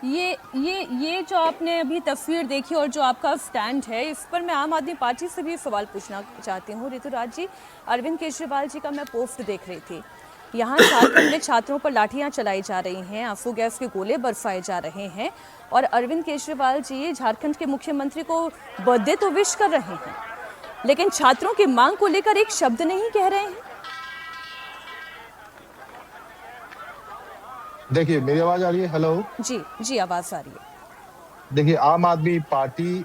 ये जो आपने अभी तस्वीर देखी और जो आपका स्टैंड है, इस पर मैं आम आदमी पार्टी से भी सवाल पूछना चाहती हूँ। ऋतुराज जी, अरविंद केजरीवाल जी का मैं पोस्ट देख रही थी। यहाँ झारखंड में छात्रों पर लाठियाँ चलाई जा रही हैं, आंसू गैस के गोले बरसाए जा रहे हैं और अरविंद केजरीवाल जी झारखंड के मुख्यमंत्री को बर्थडे तो विश कर रहे हैं, लेकिन छात्रों की मांग को लेकर एक शब्द नहीं कह रहे हैं। देखिए, मेरी आवाज आ रही है? हेलो जी जी, आवाज आ रही है। देखिए, आम आदमी पार्टी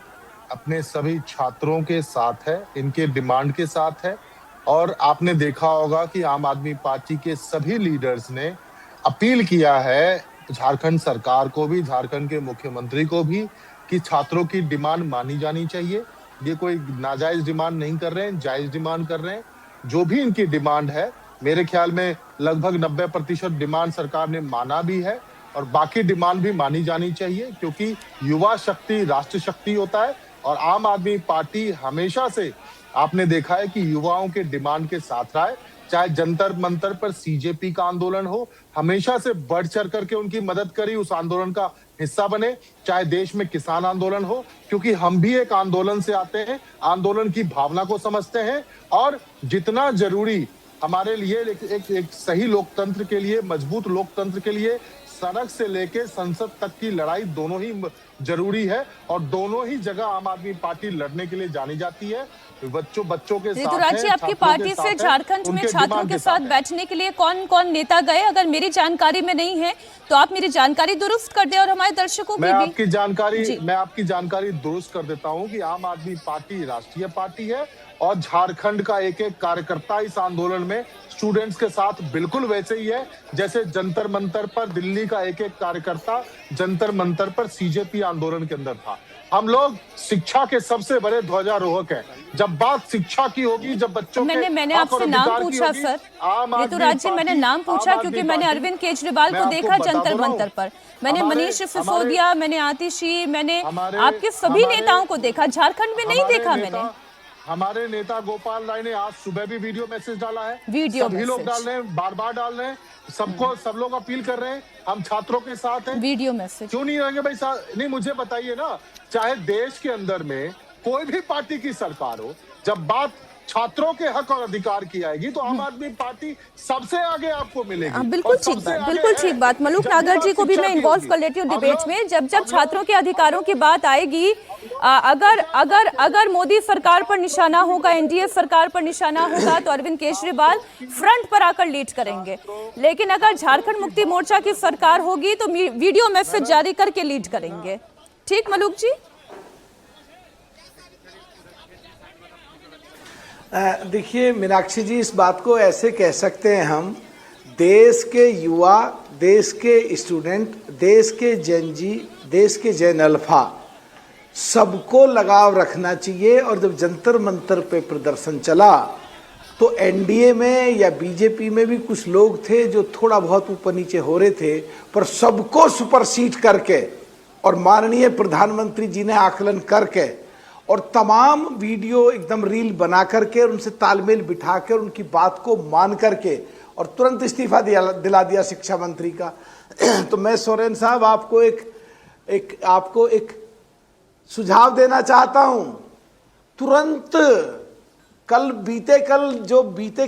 अपने सभी छात्रों के साथ है, इनके डिमांड के साथ है। और आपने देखा होगा कि आम आदमी पार्टी के सभी लीडर्स ने अपील किया है झारखंड सरकार को भी, झारखंड के मुख्यमंत्री को भी, कि छात्रों की डिमांड मानी जानी चाहिए। ये कोई नाजायज डिमांड नहीं कर रहे हैं, जायज डिमांड कर रहे हैं। जो भी इनकी डिमांड है, मेरे ख्याल में लगभग 90% डिमांड सरकार ने माना भी है और बाकी डिमांड भी मानी जानी चाहिए, क्योंकि युवा शक्ति राष्ट्र शक्ति होता है। और आम आदमी पार्टी हमेशा से आपने देखा है कि युवाओं के डिमांड के साथ रहा है। चाहे जंतर मंतर पर सीजेपी का आंदोलन हो, हमेशा से बढ़ चढ़ करके उनकी मदद करी, उस आंदोलन का हिस्सा बने। चाहे देश में किसान आंदोलन हो, क्योंकि हम भी एक आंदोलन से आते हैं, आंदोलन की भावना को समझते हैं। और जितना जरूरी हमारे लिए एक सही लोकतंत्र के लिए, मजबूत लोकतंत्र के लिए सड़क से लेके संसद तक की लड़ाई दोनों ही जरूरी है और दोनों ही जगह आम आदमी पार्टी लड़ने के लिए जानी जाती है। बच्चों के साथ है, आपकी पार्टी से झारखंड में छात्रों के साथ बैठने के लिए कौन कौन नेता गए? अगर मेरी जानकारी में नहीं है तो आप मेरी जानकारी दुरुस्त कर दे और हमारे दर्शकों की भी। मैं आपकी जानकारी दुरुस्त कर देता हूं कि आम आदमी पार्टी राष्ट्रीय पार्टी है और झारखंड का एक एक कार्यकर्ता इस आंदोलन में स्टूडेंट्स के साथ बिल्कुल वैसे ही है जैसे जंतर मंतर पर दिल्ली का एक एक कार्यकर्ता जंतर मंतर पर सीजेपी आंदोलन के अंदर था। हम लोग शिक्षा के सबसे बड़े ध्वजारोहक हैं। जब बात शिक्षा की होगी, जब बच्चों मैंने आपसे नाम पूछा सर ऋतुराज जी, मैंने नाम पूछा क्योंकि मैंने अरविंद केजरीवाल को देखा जंतर मंतर पर, मैंने मनीष सिसोदिया, मैंने आतिशी, मैंने आपके सभी नेताओं को देखा, झारखंड में नहीं देखा मैंने। हमारे नेता गोपाल राय ने आज सुबह भी वीडियो मैसेज डाला है, सभी लोग डाल रहे हैं, बार बार डाल रहे हैं, सब लोग अपील कर रहे हैं, हम छात्रों के साथ हैं। वीडियो मैसेज क्यों नहीं रहेंगे भाई साहब? नहीं, मुझे बताइए ना, चाहे देश के अंदर में कोई भी पार्टी की सरकार हो, जब बात छात्रों के हक और अधिकार की आएगी तो आम आदमी पार्टी सबसे आगे आपको मिलेगी। बिल्कुल ठीक बात। मलूक नागर जी को भी मैं इन्वॉल्व कर लेती हूँ डिबेट में। जब छात्रों के अधिकारों की बात आएगी, अगर मोदी सरकार पर निशाना होगा, एनडीए सरकार पर निशाना होगा तो अरविंद केजरीवाल फ्रंट पर आकर लीड करेंगे, लेकिन अगर झारखंड मुक्ति मोर्चा की सरकार होगी तो वीडियो मैसेज जारी करके लीड करेंगे। ठीक मलूक जी? देखिए मीनाक्षी जी, इस बात को ऐसे कह सकते हैं हम, देश के युवा, देश के स्टूडेंट, देश के जेन जी, देश के जेन अल्फा, सबको लगाव रखना चाहिए। और जब जंतर मंतर पे प्रदर्शन चला तो एनडीए में या बीजेपी में भी कुछ लोग थे जो थोड़ा बहुत ऊपर नीचे हो रहे थे, पर सबको सुपरसीड करके और माननीय प्रधानमंत्री जी ने आकलन करके और तमाम वीडियो एकदम रील बना करके और उनसे तालमेल बिठा कर उनकी बात को मान करके और तुरंत इस्तीफा दिला दिया शिक्षा मंत्री का। तो मैं सोरेन साहब आपको एक सुझाव देना चाहता हूं। तुरंत बीते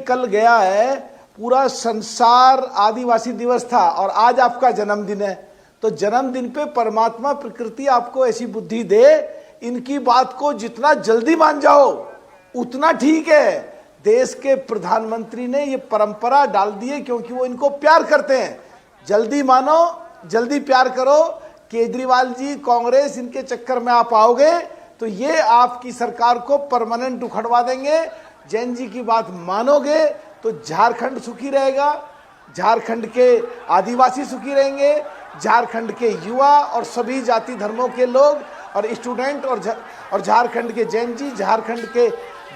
कल गया है, पूरा संसार आदिवासी दिवस था और आज आपका जन्मदिन है। तो जन्मदिन पे परमात्मा प्रकृति आपको ऐसी बुद्धि दे, इनकी बात को जितना जल्दी मान जाओ उतना ठीक है। देश के प्रधानमंत्री ने ये परंपरा डाल दी है क्योंकि वो इनको प्यार करते हैं। जल्दी मानो, जल्दी प्यार करो। केजरीवाल जी, कांग्रेस, इनके चक्कर में आप आओगे तो ये आपकी सरकार को परमानेंट उखड़वा देंगे। जैन जी की बात मानोगे तो झारखंड सुखी रहेगा, झारखंड के आदिवासी सुखी रहेंगे, झारखंड के युवा और सभी जाति धर्मों के लोग और स्टूडेंट और झारखंड के जैन जी, झारखंड के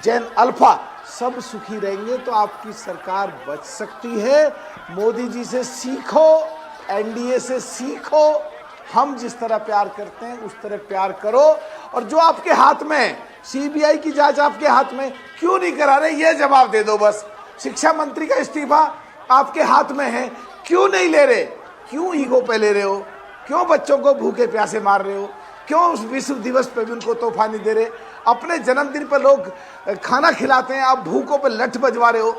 जैन अल्फा सब सुखी रहेंगे। तो आपकी सरकार बच सकती है। मोदी जी से सीखो, एनडीए से सीखो। हम जिस तरह प्यार करते हैं उस तरह प्यार करो। और जो आपके हाथ में, सीबीआई की जांच आपके हाथ में, क्यों नहीं करा रहे ये जवाब दे दो बस। शिक्षा मंत्री का इस्तीफा आपके हाथ में है, क्यों नहीं ले रहे? क्यों ईगो पे ले रहे हो? क्यों बच्चों को भूखे प्यासे मार रहे हो? क्यों उस विश्व दिवस पे भी उनको तोहफा नहीं दे रहे? अपने जन्मदिन पर लोग खाना खिलाते हैं, आप भूखों पे लठ बजवा रहे हो,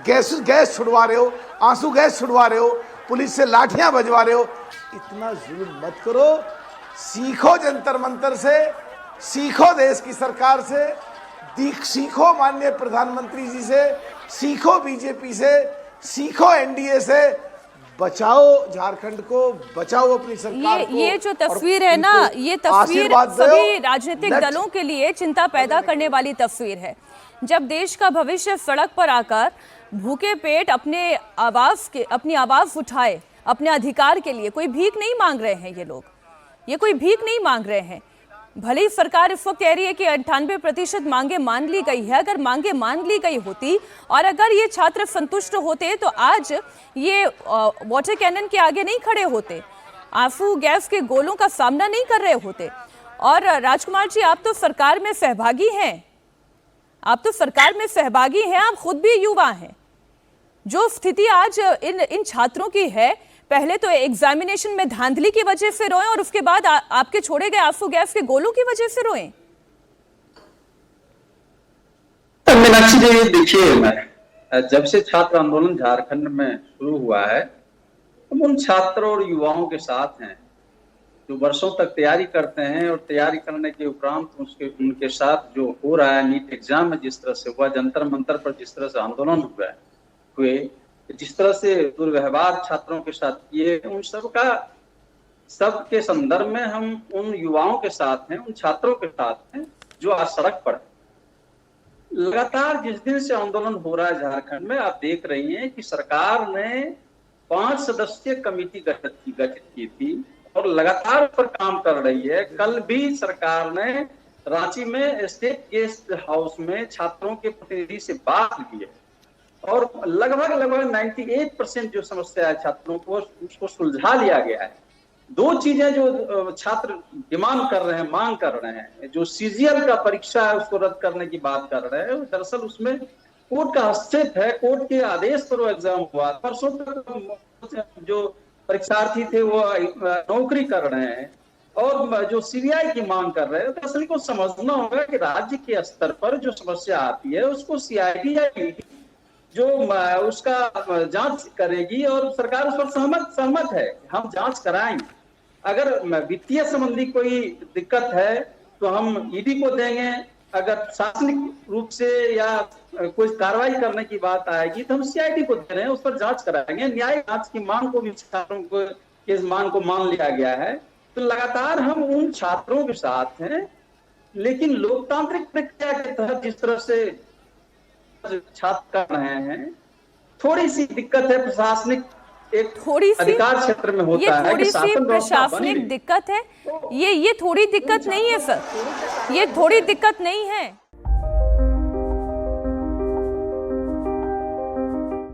गैस छुड़वा रहे हो, आंसू गैस छुड़वा रहे हो, पुलिस से लाठियां बजवा रहे हो। इतना जुल्म मत करो, सीखो जंतर मंतर से, सीखो देश की सरकार से, सीखो माननीय प्रधानमंत्री जी से, सीखो बीजेपी से, सीखो एनडीए से। बचाओ झारखंड को, बचाओ अपनी सरकार को। ये जो तस्वीर है ना, ये तस्वीर सभी राजनीतिक दलों के लिए चिंता पैदा करने वाली तस्वीर है। जब देश का भविष्य सड़क पर आकर भूखे पेट अपनी आवाज उठाए अपने अधिकार के लिए, कोई भीख नहीं मांग रहे हैं ये लोग, ये कोई भीख नहीं मांग रहे हैं। भले ही सरकार इस वक्त कह रही है कि 98% मांगे मान ली गई है, अगर मांगे मान ली गई होती और अगर ये छात्र संतुष्ट होते तो आज ये वाटर कैनन के आगे नहीं खड़े होते, आंसू गैस के गोलों का सामना नहीं कर रहे होते। और राजकुमार जी, आप तो सरकार में सहभागी हैं, आप तो सरकार में सहभागी हैं, आप खुद भी युवा हैं। जो स्थिति आज इन छात्रों की है, पहले तो एग्जामिनेशन में धांधली की वजह से रोए और उसके बाद आपके छोड़े गए आंसू गैस के गोलों की वजह से रोए। मीनाक्षी जी देखिए, मैं जब से छात्र आंदोलन झारखंड में शुरू हुआ है, हम उन छात्रों और युवाओं के साथ हैं जो वर्षों तक तैयारी करते हैं और तैयारी करने के उपरांत उनके साथ जो हो रहा है, नीट एग्जाम में जिस तरह से हुआ, जंतर मंतर पर जिस तरह से आंदोलन हुए, जिस तरह से दुर्व्यवहार छात्रों के साथ किए, उन सब के संदर्भ में हम उन युवाओं के साथ हैं, उन छात्रों के साथ हैं जो आज सड़क पर लगातार जिस दिन से आंदोलन हो रहा है झारखंड में, आप देख रही हैं कि सरकार ने 5 सदस्यीय कमेटी गठित की थी और लगातार पर काम कर रही है। कल भी सरकार ने रांची में स्टेट गेस्ट हाउस में छात्रों के प्रतिनिधि से बात की है और लगभग 98% जो समस्या है छात्रों को, उसको सुलझा लिया गया है। 2 चीजें जो छात्र डिमांड कर रहे हैं, मांग कर रहे हैं, जो सीजीएल का परीक्षा है उसको रद्द करने की बात कर रहे हैं, दरअसल उसमें कोर्ट का हस्तक्षेप है, कोर्ट के आदेश पर वो एग्जाम हुआ। परसों तक जो परीक्षार्थी थे वो नौकरी कर रहे हैं और जो सीबीआई की मांग कर रहे हैं, दरअसल को समझना होगा कि राज्य के स्तर पर जो समस्या आती है उसको सीआईडी या ईडी जो उसका जांच करेगी और सरकार उस पर सहमत है, हम जांच कराएंगे। अगर वित्तीय संबंधी कोई दिक्कत है तो हम ईडी को देंगे, अगर प्रशासनिक रूप से या कोई कार्रवाई करने की बात आएगी तो हम सीआईडी को दे रहे हैं, उस पर जांच कराएंगे। न्याय जांच की मांग को भी छात्रों को इस मांग को मान लिया गया है। तो लगातार हम उन छात्रों के साथ हैं, लेकिन लोकतांत्रिक प्रक्रिया के तहत जिस तरह से छात्र कर रहे हैं, थोड़ी सी दिक्कत है प्रशासनिक, एक थोड़ी सी अधिकार क्षेत्र में होता है, थोड़ी सी प्रशासनिक दिक्कत है। ये थोड़ी दिक्कत नहीं है सर, ये थोड़ी दिक्कत नहीं है।